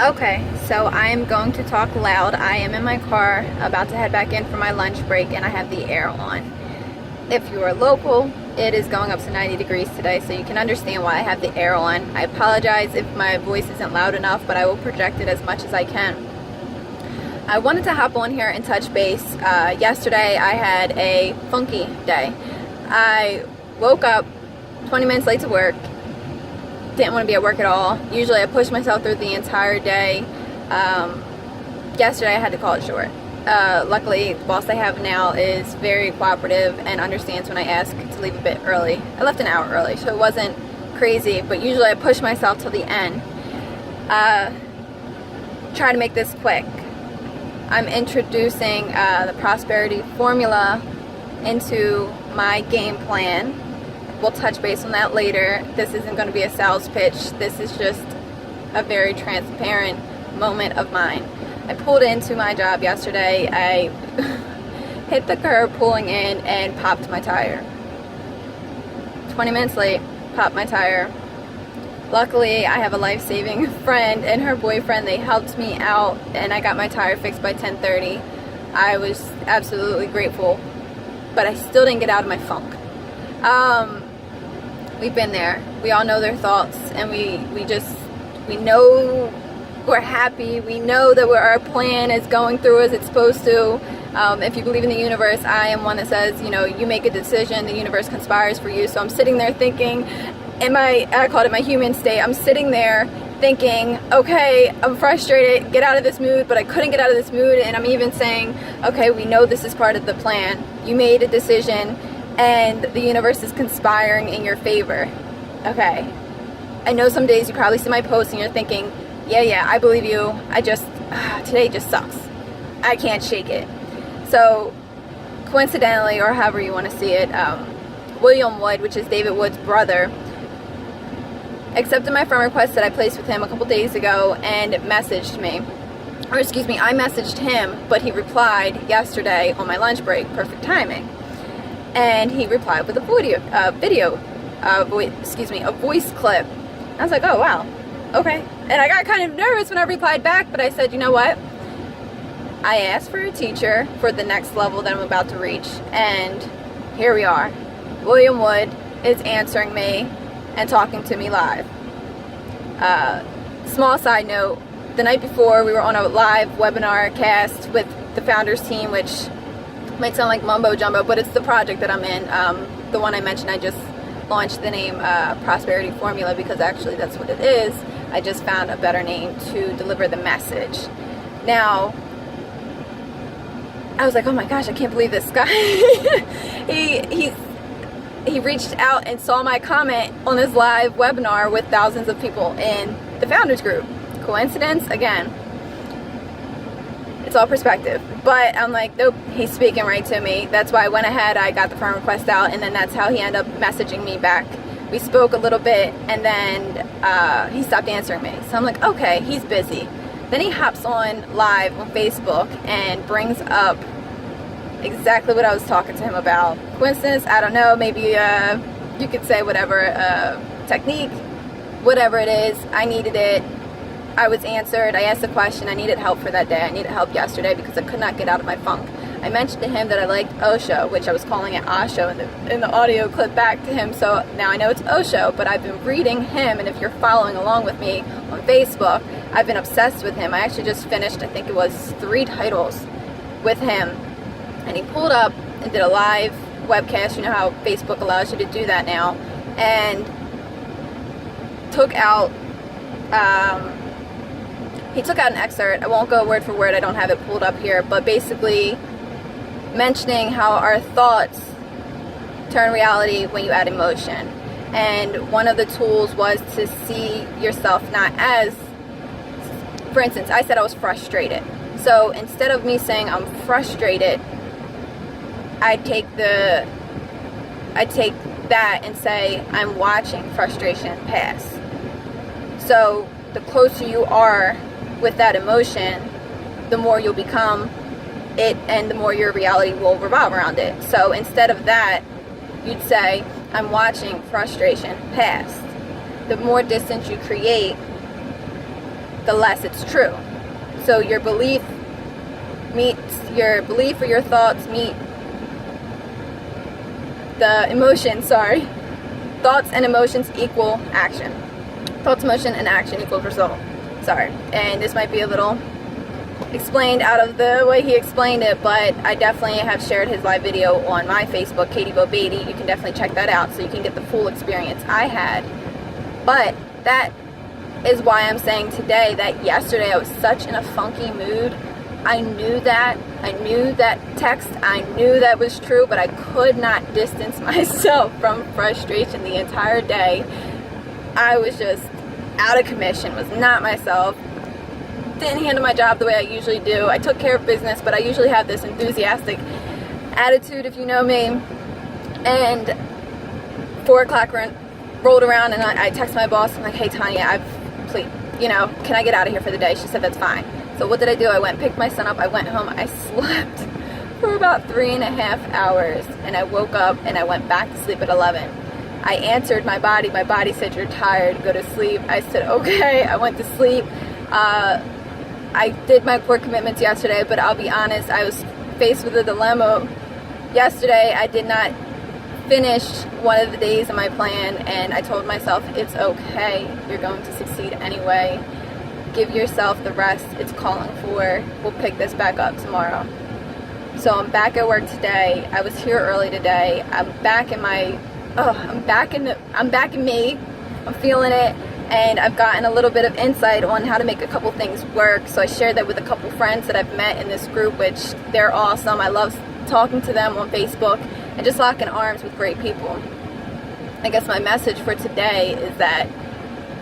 Okay, so I am going to talk loud. I am in my car about to head back in for my lunch break and I have the air on. If you are local, it is going up to 90 degrees today, so you can understand why I have the air on. I apologize if my voice isn't loud enough, but I will project it as much as I can. I wanted to hop on here and touch base. Yesterday I had a funky day. I woke up 20 minutes late to work. Didn't want to be at work at all. Usually I push myself through the entire day. Yesterday I had to call it short. Luckily, the boss I have now is very cooperative and understands when I ask to leave a bit early. I left an hour early, so it wasn't crazy, but usually I push myself till the end. Try to make this quick. I'm introducing the prosperity formula into my game plan. We'll touch base on that later. This isn't going to be a sales pitch. This is just a very transparent moment of mine. I pulled into my job yesterday. I hit the curb pulling in and popped my tire. 20 minutes late, popped my tire. Luckily, I have a life-saving friend and her boyfriend. They helped me out and I got my tire fixed by 10:30. I was absolutely grateful, but I still didn't get out of my funk. We've been there. We all know their thoughts, and we know we're happy. We know that our plan is going through as it's supposed to. If you believe in the universe, I am one that says, you know, you make a decision, the universe conspires for you. So I'm sitting there thinking, I called it my human state. I'm sitting there thinking, okay, I'm frustrated, get out of this mood, but I couldn't get out of this mood, and I'm even saying, okay, we know this is part of the plan. You made a decision, and the universe is conspiring in your favor. Okay. I know some days you probably see my post and you're thinking, yeah, I believe you. Today just sucks. I can't shake it. So, coincidentally, or however you want to see it, William Wood, which is David Wood's brother, accepted my friend request that I placed with him a couple days ago and messaged me. Or excuse me, I messaged him, but he replied yesterday on my lunch break. Perfect timing. And he replied with a voice clip. I was like, oh wow, okay. And I got kind of nervous when I replied back, but I said, you know what? I asked for a teacher for the next level that I'm about to reach, and here we are. William Wood is answering me and talking to me live. Small side note, the night before we were on a live webinar cast with the founders team, which might sound like mumbo jumbo, but it's the project that I'm in. The one I mentioned, I just launched the name Prosperity Formula because actually that's what it is. I just found a better name to deliver the message. Now, I was like, oh my gosh, I can't believe this guy. he reached out and saw my comment on this live webinar with thousands of people in the founders group. Coincidence? Again, it's all perspective. But I'm like, nope, he's speaking right to me. That's why I went ahead, I got the friend request out, and then that's how he ended up messaging me back. We spoke a little bit, and then he stopped answering me. So I'm like, okay, he's busy. Then he hops on live on Facebook and brings up exactly what I was talking to him about. Coincidence? I don't know. Maybe you could say whatever, technique, whatever it is. I needed it. I was answered. I asked a question. I needed help for that day. I needed help yesterday because I could not get out of my funk. I mentioned to him that I liked Osho, which I was calling it Osho in the audio clip back to him. So now I know it's Osho, but I've been reading him, and if you're following along with me on Facebook, I've been obsessed with him. I actually just finished, I think it was 3 titles with him, and he pulled up and did a live webcast. You know how Facebook allows you to do that now, and took out he took out an excerpt. I won't go word for word, I don't have it pulled up here, but basically mentioning how our thoughts turn reality when you add emotion. And one of the tools was to see yourself not as, for instance, I said I was frustrated. So instead of me saying I'm frustrated, I take that and say I'm watching frustration pass. So the closer you are with that emotion, the more you'll become it, and the more your reality will revolve around it. So instead of that, you'd say, I'm watching frustration pass. The more distance you create, the less it's true. So your belief meets your belief, or your thoughts meet the emotion, sorry. Thoughts and emotions equal action. Thoughts, emotion, and action equals result. Sorry. And this might be a little explained out of the way he explained it, but I definitely have shared his live video on my Facebook, Katie Bo Beatty. You can definitely check that out so you can get the full experience I had. But that is why I'm saying today that yesterday I was such in a funky mood. I knew that text, I knew that was true, but I could not distance myself from frustration the entire day. I was just out of commission, was not myself, didn't handle my job the way I usually do. I took care of business, but I usually have this enthusiastic attitude, if you know me. And 4 o'clock rolled around, and I text my boss. I'm like, hey Tanya, can I get out of here for the day? She said that's fine. So what did I do? I went and picked my son up. I went home. I slept for about 3.5 hours, and I woke up and I went back to sleep at 11. I answered my body. My body said, you're tired, go to sleep. I said, okay. I went to sleep. I did my core commitments yesterday, but I'll be honest, I was faced with a dilemma. Yesterday, I did not finish one of the days of my plan, and I told myself, it's okay. You're going to succeed anyway. Give yourself the rest it's calling for. We'll pick this back up tomorrow. So I'm back at work today. I was here early today. I'm back in me. I'm feeling it, and I've gotten a little bit of insight on how to make a couple things work. So I shared that with a couple friends that I've met in this group, which they're awesome. I love talking to them on Facebook and just locking arms with great people. I guess my message for today is that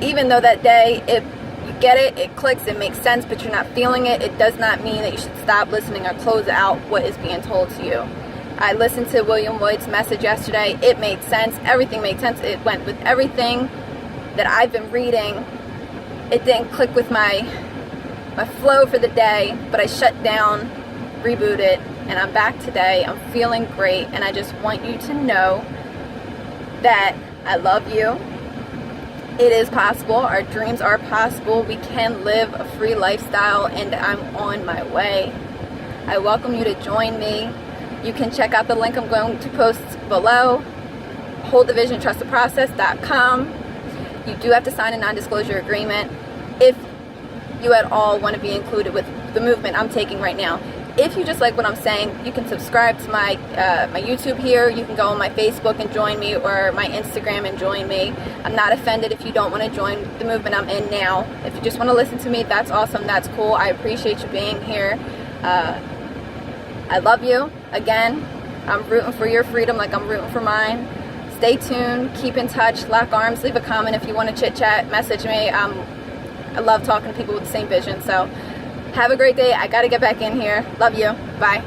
even though that day you get it, it clicks, it makes sense, but you're not feeling it, it does not mean that you should stop listening or close out what is being told to you. I listened to William Lloyd's message yesterday. It made sense. Everything made sense. It went with everything that I've been reading. It didn't click with my flow for the day, but I shut down, rebooted, and I'm back today. I'm feeling great, and I just want you to know that I love you. It is possible. Our dreams are possible. We can live a free lifestyle, and I'm on my way. I welcome you to join me. You can check out the link I'm going to post below, holdthevisiontrusttheprocess.com. You do have to sign a non-disclosure agreement if you at all want to be included with the movement I'm taking right now. If you just like what I'm saying, you can subscribe to my YouTube here. You can go on my Facebook and join me, or my Instagram and join me. I'm not offended if you don't want to join the movement I'm in now. If you just want to listen to me, that's awesome. That's cool. I appreciate you being here. I love you. Again, I'm rooting for your freedom like I'm rooting for mine. Stay tuned. Keep in touch. Lock arms. Leave a comment if you want to chit-chat. Message me. I love talking to people with the same vision. So have a great day. I got to get back in here. Love you. Bye.